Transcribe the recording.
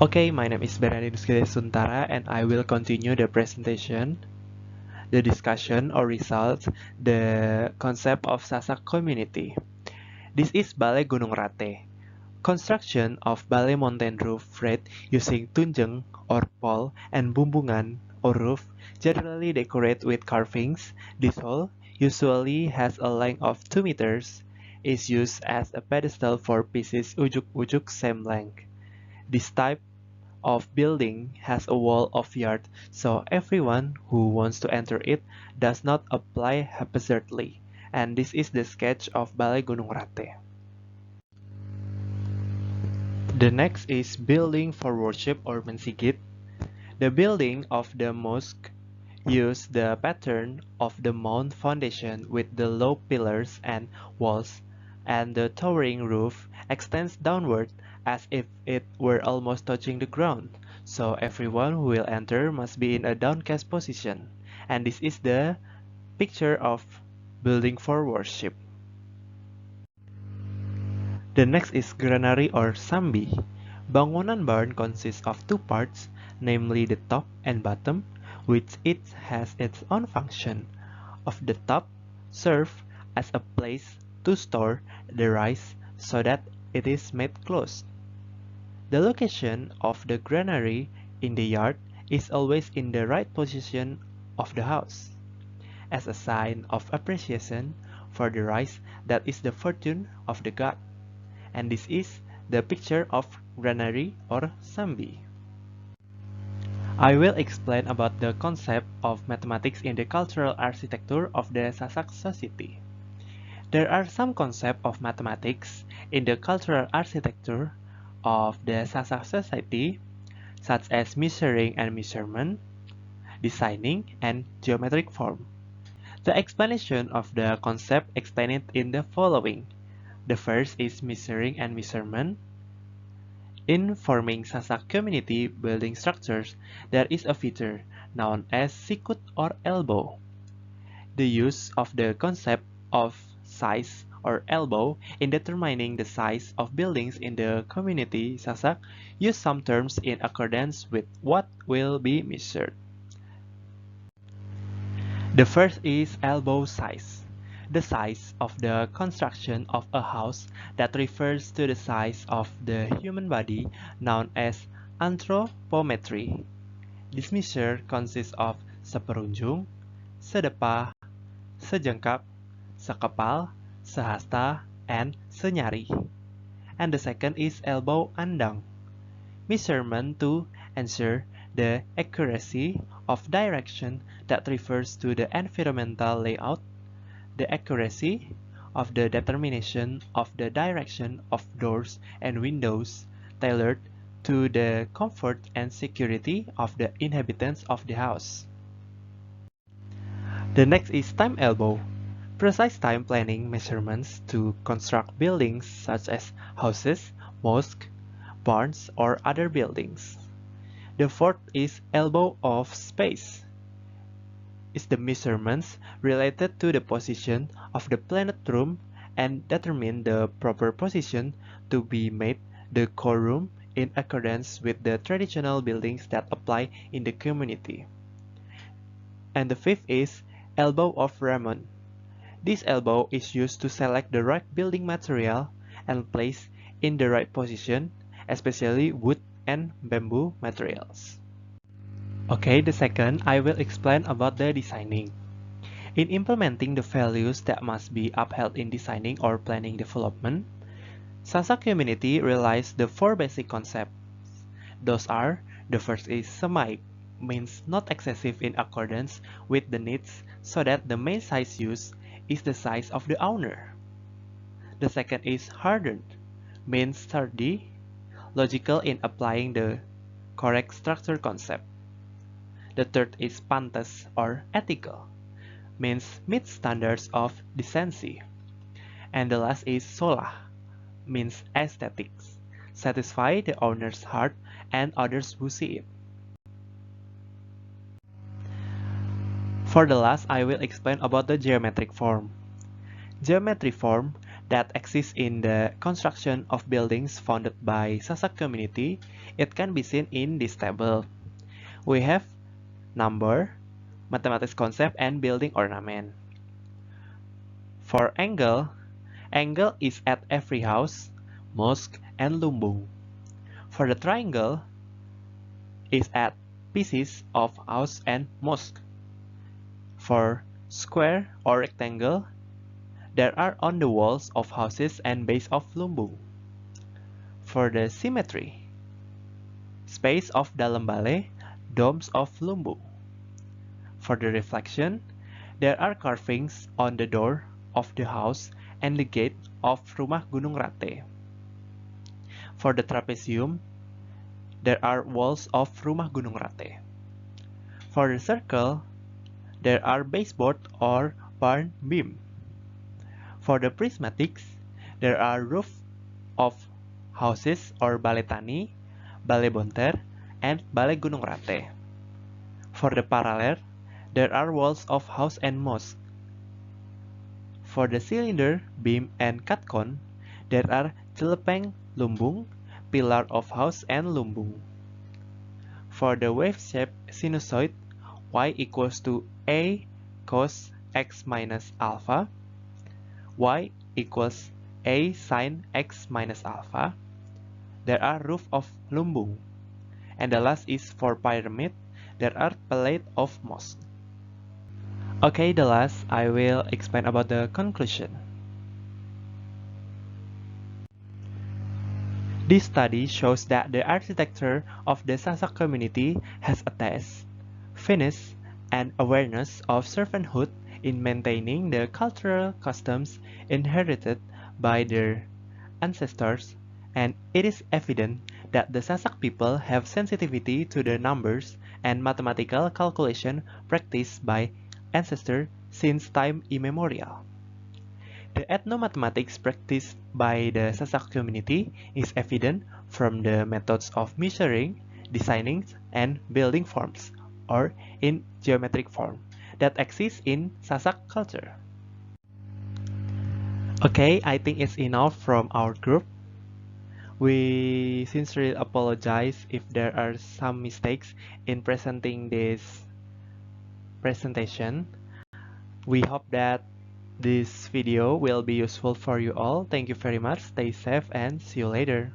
Okay, my name is Bernadinus Untara and I will continue the presentation, the discussion or results, the concept of Sasak community. This is Balai Gunung Rate. Construction of Balai mountain roof rate using tunjang or pole and bumbungan or roof generally decorate with carvings. This hall usually has a length of 2 meters, is used as a pedestal for pieces ujuk-ujuk same length. This type of building has a wall of yard, so everyone who wants to enter it does not apply haphazardly. And this is the sketch of Balai Gunung Rate. The next is building for worship or mensigit. The building of the mosque use the pattern of the mound foundation with the low pillars and walls, and the towering roof extends downward as if it were almost touching the ground, so everyone who will enter must be in a downcast position. And this is the picture of building for worship. The next is granary or sambi. Bangunan barn consists of two parts, namely the top and bottom, which each has its own function. Of the top, serve as a place to store the rice so that it is made close. The location of the granary in the yard is always in the right position of the house, as a sign of appreciation for the rice that is the fortune of the god. And this is the picture of granary or sambi. I will explain about the concept of mathematics in the cultural architecture of the Sasak society. There are some concepts of mathematics in the cultural architecture of the Sasak society, such as measuring and measurement, designing, and geometric form. The explanation of the concept explained in the following. The first is measuring and measurement. In forming Sasak community building structures, there is a feature known as sikut or elbow. The use of the concept of size or elbow in determining the size of buildings in the community Sasak use some terms in accordance with what will be measured. The first is elbow size. The size of the construction of a house that refers to the size of the human body known as anthropometry. This measure consists of seperunjung, sedepah, sejengkap, sekepal, sehasta, and senyari. And the second is elbow andang, measurement to ensure the accuracy of direction that refers to the environmental layout, the accuracy of the determination of the direction of doors and windows tailored to the comfort and security of the inhabitants of the house. The next is time elbow. Precise time planning measurements to construct buildings such as houses, mosques, barns, or other buildings. The fourth is elbow of space. Is the measurements related to the position of the planet room and determine the proper position to be made the core room in accordance with the traditional buildings that apply in the community. And the fifth is elbow of Raman. This elbow is used to select the right building material and place in the right position, especially wood and bamboo materials. Okay, the second, I will explain about the designing. In implementing the values that must be upheld in designing or planning development, Sasak community relies the four basic concepts. Those are, the first is semaik, means not excessive in accordance with the needs so that the main size used is the size of the owner. The second is hardened, means sturdy, logical in applying the correct structure concept. The third is pantas or ethical, means meet standards of decency. And the last is solah, means aesthetics, satisfy the owner's heart and others who see it. For the last, I will explain about the geometric form. Geometric form that exists in the construction of buildings founded by Sasak community, it can be seen in this table. We have number, mathematics concept, and building ornament. For angle, angle is at every house, mosque, and lumbung. For the triangle, is at pieces of house and mosque. For square or rectangle, there are on the walls of houses and base of lumbung. For the symmetry, space of dalam balai, domes of lumbung. For the reflection, there are carvings on the door of the house and the gate of Rumah Gunung Rate. For the trapezium, there are walls of Rumah Gunung Rate. For the circle, there are baseboard or barn beam. For the prismatics, there are roof of houses or Balai Tani, Balai Bonter, and Balai Gunung Rate. For the parallel, there are walls of house and mosque. For the cylinder, beam, and katkon, there are celepeng lumbung, pillar of house and lumbung. For the wave-shaped sinusoid, y equals to a cos x minus alpha, y equals a sin x minus alpha, there are roof of lumbung. And the last is for pyramid, there are plate of mosque. Okay, the last I will explain about the conclusion. This study shows that the architecture of the Sasak community has a taste, finish, and awareness of servanthood in maintaining the cultural customs inherited by their ancestors, and it is evident that the Sasak people have sensitivity to the numbers and mathematical calculation practiced by ancestors since time immemorial. The ethnomathematics practiced by the Sasak community is evident from the methods of measuring, designing, and building forms, or in geometric form, that exist in Sasak culture. Okay, I think it's enough from our group. We sincerely apologize if there are some mistakes in presenting this presentation. We hope that this video will be useful for you all. Thank you very much. Stay safe and see you later.